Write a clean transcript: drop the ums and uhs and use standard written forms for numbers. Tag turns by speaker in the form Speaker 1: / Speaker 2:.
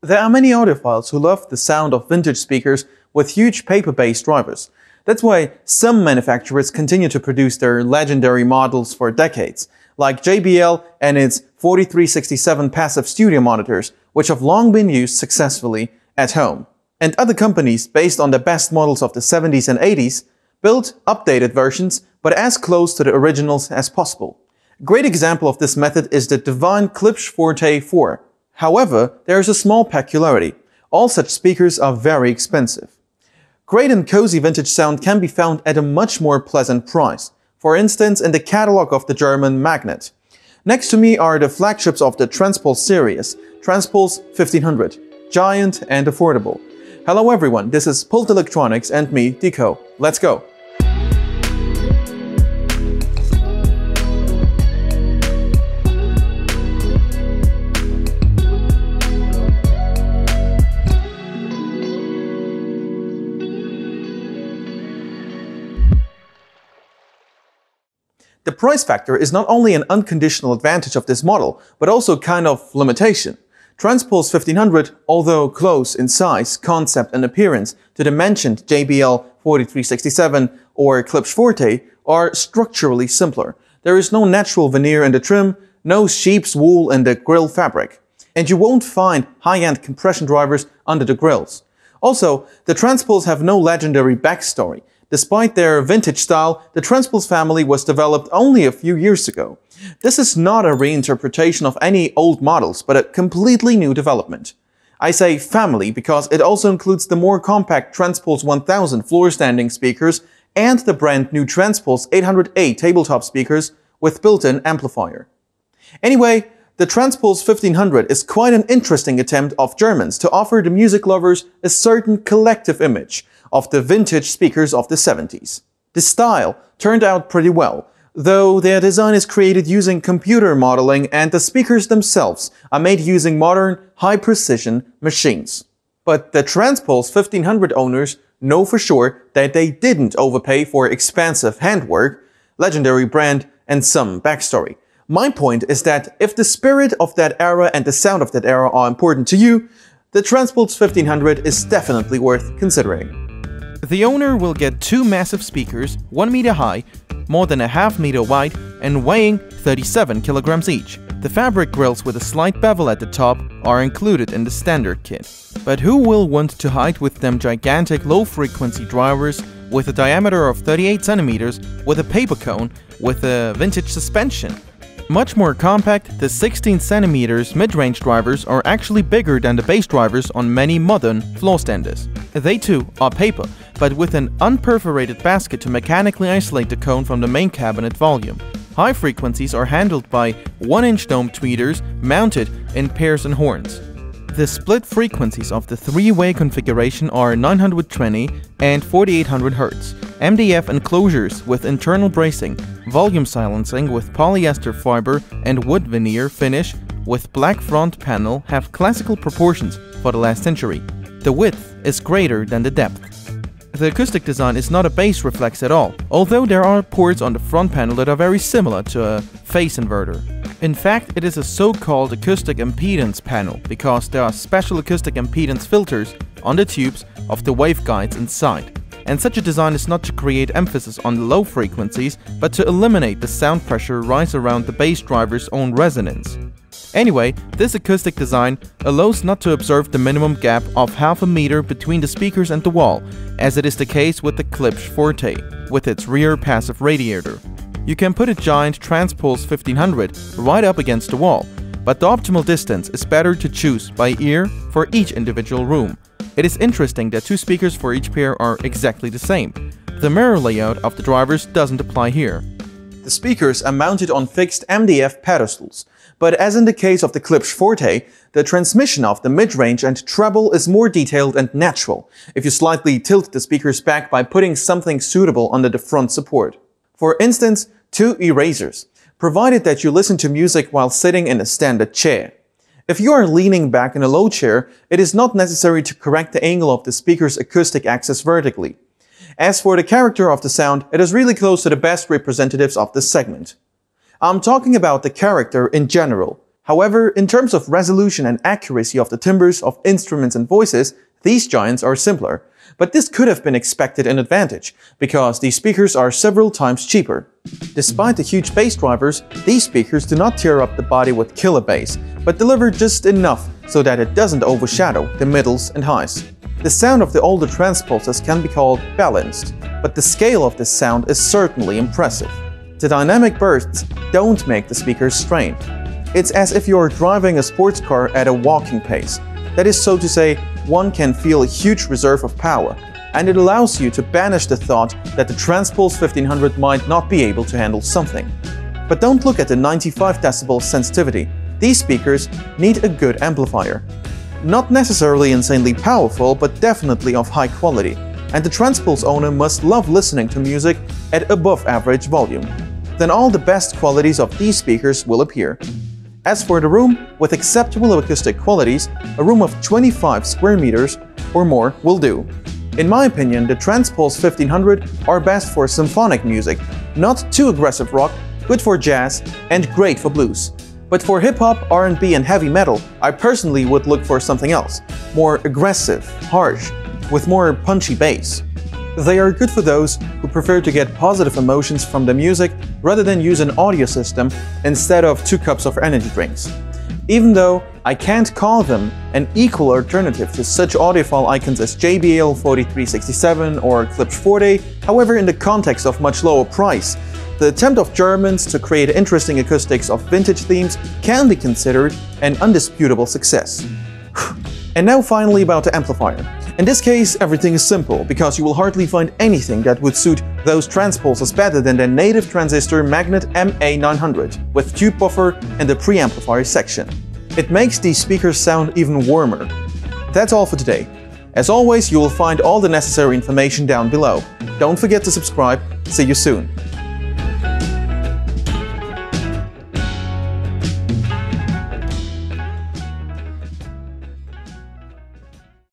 Speaker 1: There are many audiophiles who love the sound of vintage speakers with huge paper-based drivers. That's why some manufacturers continue to produce their legendary models for decades, like JBL and its 4367 passive studio monitors, which have long been used successfully at home. And other companies, based on the best models of the 70s and 80s, built updated versions, but as close to the originals as possible. A great example of this method is the Divine Klipsch Forte 4. However, there is a small peculiarity. All such speakers are very expensive. Great and cozy vintage sound can be found at a much more pleasant price. For instance, in the catalog of the German Magnat. Next to me are the flagships of the Transpuls series, Transpuls 1500, giant and affordable. Hello everyone, this is Pultelectronics and me, Dico. Let's go! The price factor is not only an unconditional advantage of this model, but also kind of limitation. Transpuls 1500, although close in size, concept and appearance to the mentioned JBL 4367 or Klipsch Forte, are structurally simpler. There is no natural veneer in the trim, no sheep's wool in the grille fabric, and you won't find high-end compression drivers under the grills. Also, the Transpuls have no legendary backstory. Despite their vintage style, the Transpuls family was developed only a few years ago. This is not a reinterpretation of any old models, but a completely new development. I say family because it also includes the more compact Transpuls 1000 floor-standing speakers and the brand new Transpuls 800A tabletop speakers with built-in amplifier. Anyway, the Transpuls 1500 is quite an interesting attempt of Germans to offer the music lovers a certain collective image of the vintage speakers of the 70s. The style turned out pretty well, though their design is created using computer modeling and the speakers themselves are made using modern, high-precision machines. But the Transpuls 1500 owners know for sure that they didn't overpay for expensive handwork, legendary brand, and some backstory. My point is that if the spirit of that era and the sound of that era are important to you, the Transpuls 1500 is definitely worth considering.
Speaker 2: The owner will get two massive speakers, 1 meter high, more than a half meter wide, and weighing 37 kilograms each. The fabric grills with a slight bevel at the top are included in the standard kit. But who will want to hide with them gigantic low-frequency drivers with a diameter of 38 centimeters with a paper cone with a vintage suspension? Much more compact, the 16 centimeters mid-range drivers are actually bigger than the bass drivers on many modern floor standers. They too are paper, but with an unperforated basket to mechanically isolate the cone from the main cabinet volume. High frequencies are handled by 1-inch dome tweeters mounted in pairs and horns. The split frequencies of the three-way configuration are 920 and 4800 Hz, MDF enclosures with internal bracing, volume silencing with polyester fiber and wood veneer finish with black front panel have classical proportions for the last century. The width is greater than the depth. The acoustic design is not a bass reflex at all, although there are ports on the front panel that are very similar to a phase inverter. In fact, it is a so-called acoustic impedance panel because there are special acoustic impedance filters on the tubes of the waveguides inside. And such a design is not to create emphasis on the low frequencies, but to eliminate the sound pressure rise around the bass driver's own resonance. Anyway, this acoustic design allows not to observe the minimum gap of half a meter between the speakers and the wall, as it is the case with the Klipsch Forte, with its rear passive radiator. You can put a giant Transpuls 1500 right up against the wall, but the optimal distance is better to choose by ear for each individual room. It is interesting that two speakers for each pair are exactly the same. The mirror layout of the drivers doesn't apply here.
Speaker 1: The speakers are mounted on fixed MDF pedestals, but as in the case of the Klipsch Forte, the transmission of the mid-range and treble is more detailed and natural if you slightly tilt the speakers back by putting something suitable under the front support. For instance, two erasers, provided that you listen to music while sitting in a standard chair. If you are leaning back in a low chair, it is not necessary to correct the angle of the speaker's acoustic axis vertically. As for the character of the sound, it is really close to the best representatives of this segment. I'm talking about the character in general. However, in terms of resolution and accuracy of the timbres of instruments and voices, these giants are simpler. But this could have been expected in Advantage, because these speakers are several times cheaper. Despite the huge bass drivers, these speakers do not tear up the body with killer bass, but deliver just enough so that it doesn't overshadow the middles and highs. The sound of the older Transpulses can be called balanced, but the scale of this sound is certainly impressive. The dynamic bursts don't make the speakers strain. It's as if you're driving a sports car at a walking pace. That is, so to say, one can feel a huge reserve of power, and it allows you to banish the thought that the Transpuls 1500 might not be able to handle something. But don't look at the 95 decibel sensitivity. These speakers need a good amplifier. Not necessarily insanely powerful, but definitely of high quality, and the Transpuls owner must love listening to music at above average volume. Then all the best qualities of these speakers will appear. As for the room, with acceptable acoustic qualities, a room of 25 square meters or more will do. In my opinion, the Transpuls 1500 are best for symphonic music, not too aggressive rock, good for jazz, and great for blues. But for hip-hop, R&B and heavy metal, I personally would look for something else, more aggressive, harsh, with more punchy bass. They are good for those who prefer to get positive emotions from the music rather than use an audio system instead of 2 cups of energy drinks. Even though I can't call them an equal alternative to such audiophile icons as JBL 4367 or Klipsch Forte, however, in the context of much lower price, the attempt of Germans to create interesting acoustics of vintage themes can be considered an undisputable success. And now finally about the amplifier. In this case, everything is simple, because you will hardly find anything that would suit those Transpulses better than their native transistor Magnat MA900 with tube buffer and the preamplifier section. It makes these speakers sound even warmer. That's all for today. As always, you will find all the necessary information down below. Don't forget to subscribe. See you soon.